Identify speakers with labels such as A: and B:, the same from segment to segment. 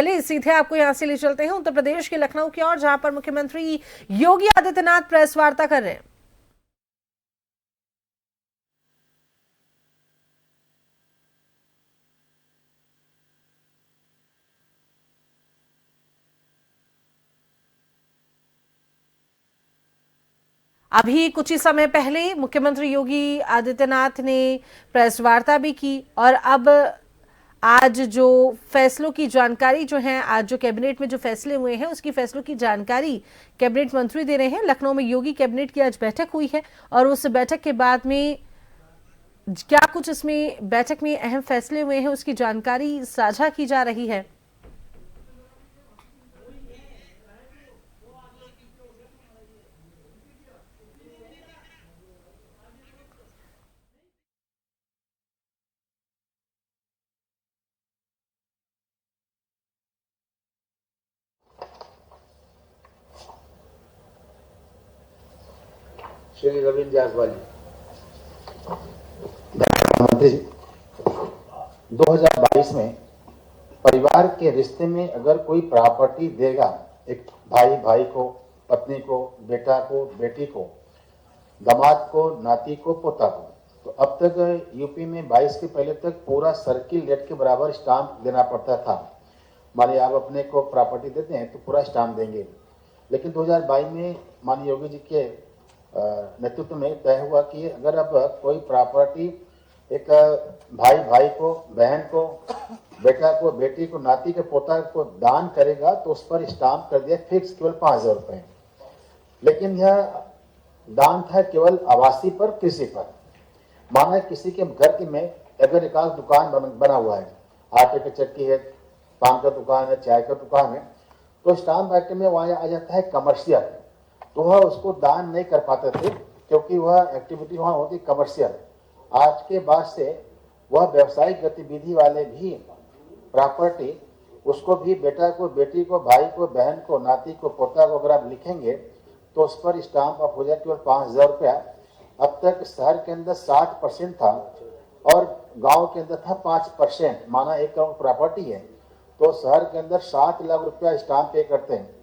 A: चलिए सीधे आपको यहां से ले चलते हैं उत्तर प्रदेश के लखनऊ की ओर, जहां पर मुख्यमंत्री योगी आदित्यनाथ प्रेस वार्ता कर रहे हैं। अभी कुछ ही समय पहले मुख्यमंत्री योगी आदित्यनाथ ने प्रेस वार्ता भी की और अब आज जो फैसलों की जानकारी जो है, आज जो कैबिनेट में जो फैसले हुए हैं उसकी फैसलों की जानकारी कैबिनेट मंत्री दे रहे हैं। लखनऊ में योगी कैबिनेट की आज बैठक हुई है और उस बैठक के बाद में क्या कुछ इसमें बैठक में अहम फैसले हुए हैं उसकी जानकारी साझा की जा रही है।
B: श्री रविंद्र जायसवाल जी। मंत्री जी, 2022 में परिवार के रिश्ते में अगर कोई प्रॉपर्टी देगा, एक भाई भाई को, पत्नी को, बेटा को, बेटी को, दामाद को, नाती को, पोता को, तो अब तक यूपी में 22 के पहले तक पूरा सर्किल रेट के बराबर स्टाम्प देना पड़ता था। मानिए आप अपने को प्रॉपर्टी देते हैं तो पूरा स्टाम्प देंगे, लेकिन 2022 में माननीय योगी जी के नेतृत्व में तय हुआ कि अगर अब कोई प्रॉपर्टी एक भाई भाई को, बहन को, बेटा को, बेटी को, नाती के, पोता को दान करेगा तो उस पर स्टाम्प कर दिया फिक्स केवल 5,000 रुपए। लेकिन यह दान था केवल आवासीय पर, कृषि पर। माना किसी के घर में अगर एक आध दुकान बना हुआ है, आटे की चक्की है, पान का दुकान है, चाय का दुकान है, तो स्टाम्प एक्ट में वहां आ जाता है कमर्शियल, तो वह उसको दान नहीं कर पाते थे क्योंकि वह एक्टिविटी वहां होती कमर्शियल। आज के बाद से वह व्यवसायिक गतिविधि वाले भी प्रॉपर्टी, उसको भी बेटा को, बेटी को, भाई को, बहन को, नाती को, पोता को अगर आप लिखेंगे तो उस पर स्टाम्प आप हो जाए केवल 5,000 रुपया। अब तक शहर के अंदर 60% था और गांव के अंदर था 5%। माना 1 करोड़ प्रॉपर्टी है तो शहर के अंदर 7 लाख रुपया स्टाम्प पे करते हैं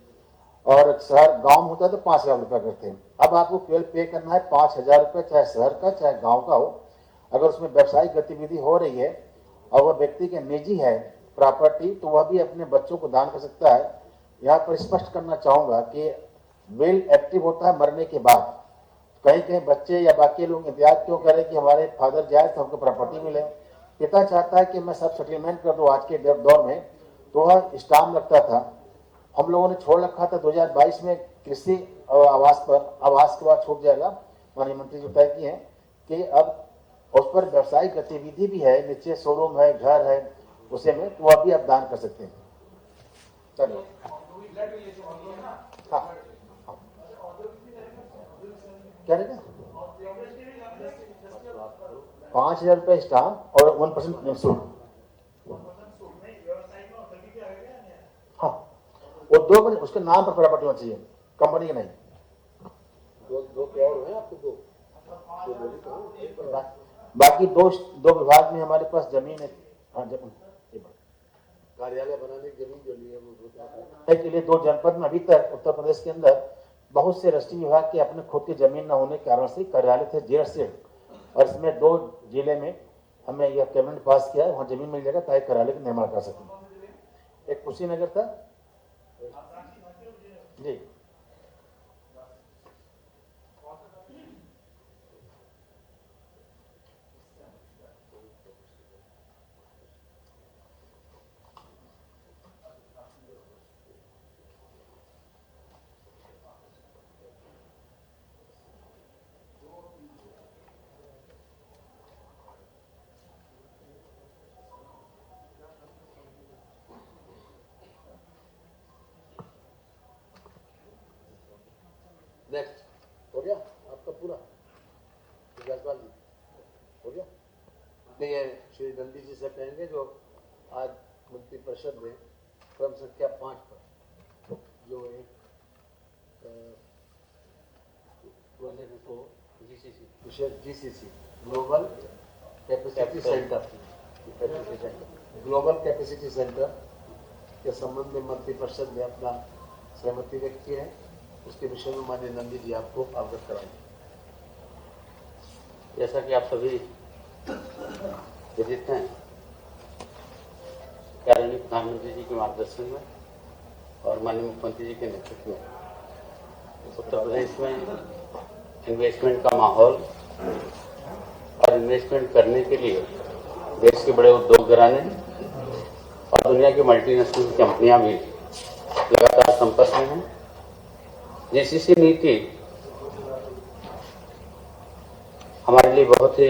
B: और शहर गांव में होता है तो 5 लाख रुपया करते हैं। अब आपको केवल पे करना है 5,000 रुपया, चाहे शहर का चाहे गांव का हो। अगर उसमें व्यवसायिक गतिविधि हो रही है और वह व्यक्ति के निजी है प्रॉपर्टी, तो वह भी अपने बच्चों को दान कर सकता है। यहाँ पर स्पष्ट करना चाहूंगा कि विल एक्टिव होता है मरने के बाद। कहीं कहीं बच्चे या बाकी लोग इंतजार क्यों करें कि हमारे फादर जाए तो हमको प्रॉपर्टी मिले। पिता चाहता है कि मैं सब सेटलमेंट कर दूं। आज के दौर में तो वह स्टाम्प लगता था, हम लोगों ने छोड़ रखा था। 2022 में कृषि और आवास पर, आवास के बाद छूट जाएगा। माननीय मंत्री जी तय किए हैं कि अब उस पर व्यवसायिक गतिविधि भी है, नीचे शोरूम है, घर है, उसे में तो वह भी आप दान कर सकते हैं। चलिए हाँ, क्या रहेगा 5,000 रुपये स्टाम्प और 1% निःशुल्क। हाँ, वो 2 उसके नाम पर प्रॉपर्टी होना चाहिए, कंपनी के नहीं। दो और है आपको, बाकी दो विभाग में हमारे पास जमीन है। हाँ, कार्यालय बनाने की जमीन जो ली है वो के लिए 2 जनपद में अभी तक उत्तर प्रदेश के अंदर बहुत से रजिस्ट्री विभाग के अपने खुद की जमीन न होने के कारण से कार्यालय थे जेर से, और इसमें 2 जिले में हमें यह कैबिनेट पास किया है, वहाँ जमीन मिल जाएगा ताकि कार्यालय का निर्माण कर सकें। एक कुशीनगर था जी। नेक्स्ट हो गया आपका पूरा, जायसवाल जी हो गया। नहीं है, श्री नंदी जी से कहेंगे जो आज मंत्री परिषद में क्रम संख्या 5 पर जो एक GCC ग्लोबल कैपेसिटी सेंटर के संबंध में मंत्रिपरिषद ने अपना सहमति व्यक्त की है, उसके विषय में माननीय नंदी जी आपको अवगत कराएंगे।
C: जैसा कि आप सभी विदित हैं, आदरणीय प्रधानमंत्री जी के मार्गदर्शन में और माननीय मुख्यमंत्री जी के नेतृत्व में उत्तर प्रदेश में इन्वेस्टमेंट का माहौल और इन्वेस्टमेंट करने के लिए देश के बड़े उद्योग घराने और दुनिया की मल्टीनेशनल कंपनियां भी लगातार संपर्क में हैं। जीसीसी नीति हमारे लिए बहुत ही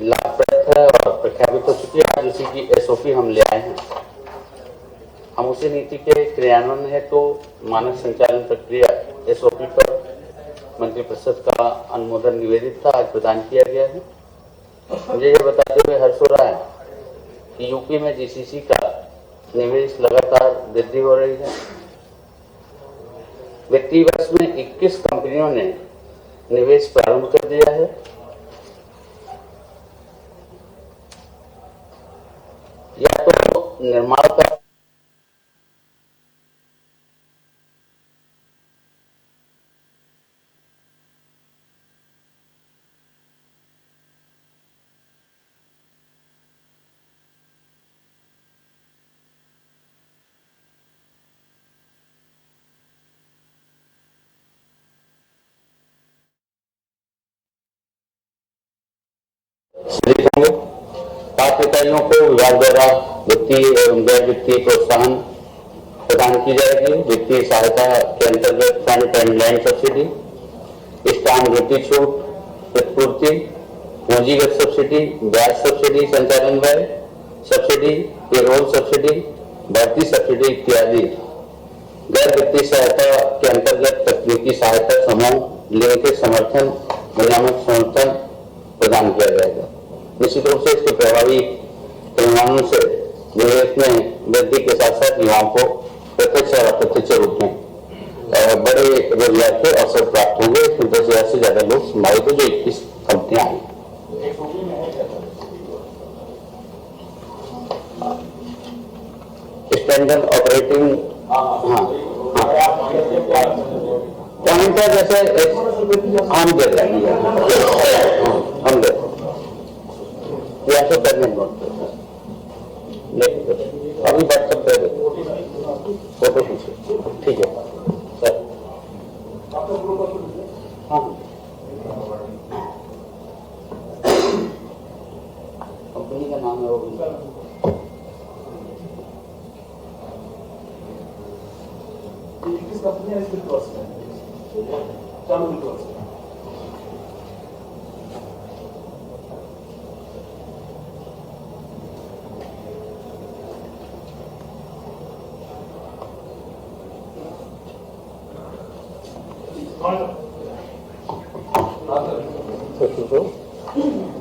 C: लाभप्रद है और प्रख्यापित हो चुकी है। आज उसी की एसओपी हम ले आए हैं। हम उसी नीति के क्रियान्वयन है तो मानक संचालन प्रक्रिया एसओपी पर मंत्रिपरिषद का अनुमोदन निवेदित था, आज प्रदान किया गया है। मुझे यह बताते हुए हर्ष हो रहा है कि यूपी में जीसीसी का निवेश लगातार वृद्धि हो रही है। वित्तीय वर्ष में 21 कंपनियों ने निवेश प्रारंभ कर दिया है। या तो निर्माण का पात्र इकाइयों को विभाग द्वारा वित्तीय एवं गैर वित्तीय प्रोत्साहन प्रदान की जाएगी। वित्तीय सहायता के अंतर्गत fund and land subsidy, stamp duty छूट, प्रतिपूर्ति, पूंजीगत सब्सिडी, ब्याज सब्सिडी, संचालन व्यय सब्सिडी, पेरोल सब्सिडी, भर्ती सब्सिडी इत्यादि गैर वित्तीय सहायता के अंतर्गत तकनीकी सहायता समूह लिंकेज समर्थन विनियामक समर्थन प्रदान किया जाएगा। निश्चित रूप से इसके प्रभावी परिणामों से निवेश में वृद्धि के साथ साथ युवाओं को प्रत्यक्ष और अप्रत्यक्ष रूप में बड़े रोजगार के अवसर प्राप्त होंगे। 10,000 से ज्यादा लोग संभावित जो 21 कंपनियां आई। स्टैंडर्ड ऑपरेटिंग पॉइंट है, जैसे हम दे रहे हैं, हम दे या तो करने अभी व्हाट्सएप पे फोटो खींचिए, ठीक है सर। हाँ कंपनी का नाम है वो
D: किस कंपनी है इसके पास में चालू पास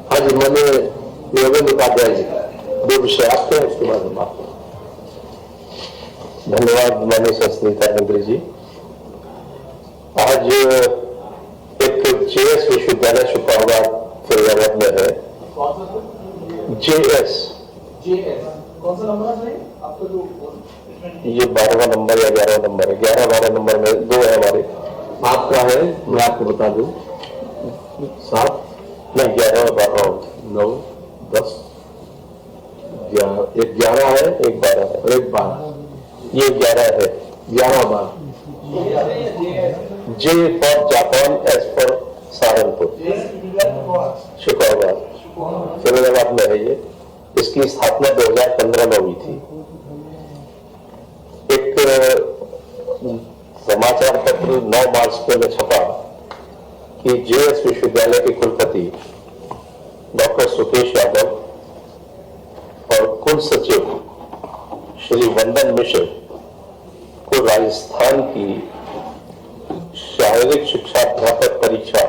E: हाँ जी, मैंने योगेंद्र उपाध्याय जी 2 विषय आपके हैं, उसके बाद हम आपको। धन्यवाद माननीय संस्कृति मंत्री जी। आज एक जेएस विश्वविद्यालय शुक्रवार फरीदाबाद में है। जेएस
D: कौन सा नंबर है आपका? जो
E: ये 12वां नंबर या 11वां नंबर है। 11-12 नंबर में 2 है हमारे। आपका है, मैं आपको बता दूं, 7 नहीं 11, 12, 9, 10, एक 11 है, एक 12 है और एक 12। ये 11 है, 11-12। J for Japan, S for Saharanpur, शुक्रवार फरीदाबाद में है ये। इसकी स्थापना 2015 में हुई थी। एक समाचार पत्र 9 मार्च को छपा कि जेएस विश्वविद्यालय के कुलपति डॉक्टर सुकेश यादव और कुल सचिव श्री वंदन मिश्र को राजस्थान की शारीरिक शिक्षा अध्यापक परीक्षा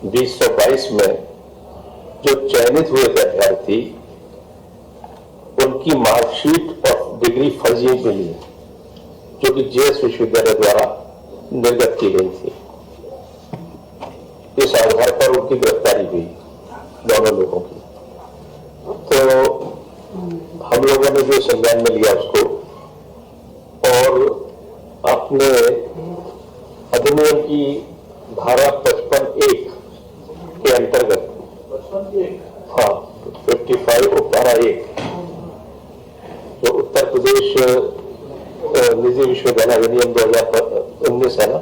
E: 2022 में जो चयनित हुए थे अभ्यर्थी, उनकी मार्कशीट और डिग्री फर्जी मिली, जो कि जेएस विश्वविद्यालय द्वारा निर्गत की गई थी। इस आधार पर उनकी गिरफ्तारी हुई, दोनों लोगों की। तो हम लोगों ने जो संज्ञान में लिया उसको आपने अधिनियम की धारा 55(1) के अंतर्गत,
D: 55(1)
E: हाँ 55 उपधारा 1, जो उत्तर प्रदेश निजी विश्वविद्यालय अधिनियम 2019 है ना,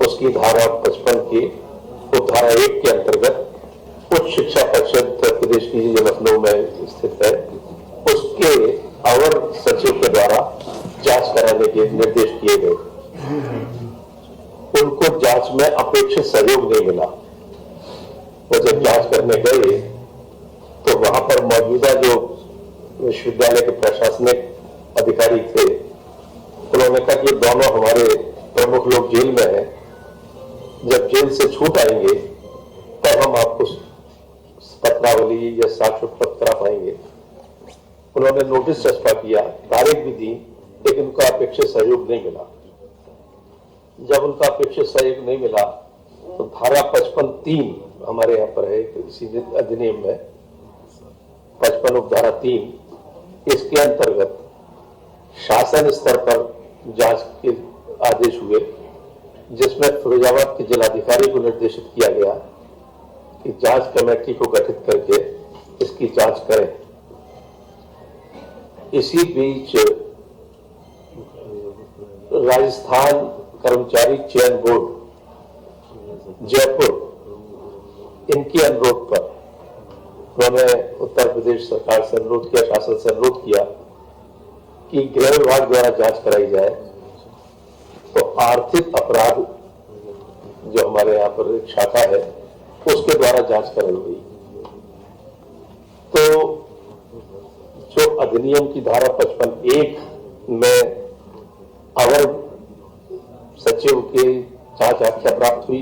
E: उसकी धारा 55 की उपधारा 1 के अंतर्गत उच्च शिक्षा परिषद उत्तर प्रदेश की जो लखनऊ में स्थित है, उसके अवर सचिव के द्वारा जांच कराने के निर्देश किए गए। उनको जांच में अपेक्षित सहयोग नहीं मिला। वो जब जांच करने गए तो वहां पर मौजूदा जो विश्वविद्यालय के प्रशासनिक अधिकारी थे, उन्होंने कहा कि दोनों हमारे प्रमुख लोग जेल में हैं, जब जेल से छूट आएंगे तब हम आपको पत्रावली या साक्ष्य उपलब्ध करा पाएंगे। उन्होंने नोटिस चस्पा किया, तारीख भी दी, लेकिन उनका अपेक्षित सहयोग नहीं मिला। जब उनका अपेक्षित सहयोग नहीं मिला तो धारा 55(3) हमारे यहाँ पर है इसी अधिनियम में, 55 उपधारा 3, इसके अंतर्गत शासन स्तर पर जांच के आदेश हुए, जिसमें फिरोजाबाद के जिलाधिकारी को निर्देशित किया गया कि जांच कमेटी को गठित करके इसकी जांच करें। इसी बीच राजस्थान कर्मचारी चयन बोर्ड जयपुर, इनके अनुरोध पर उन्होंने उत्तर प्रदेश सरकार से अनुरोध किया, शासन से अनुरोध किया कि गृह विभाग द्वारा जांच कराई जाए। तो आर्थिक अपराध जो हमारे यहाँ पर एक शाखा है, उसके द्वारा जांच कराई गई। तो जो अधिनियम की धारा 55(1) में अवर सचिव की जांच आख्या प्राप्त हुई,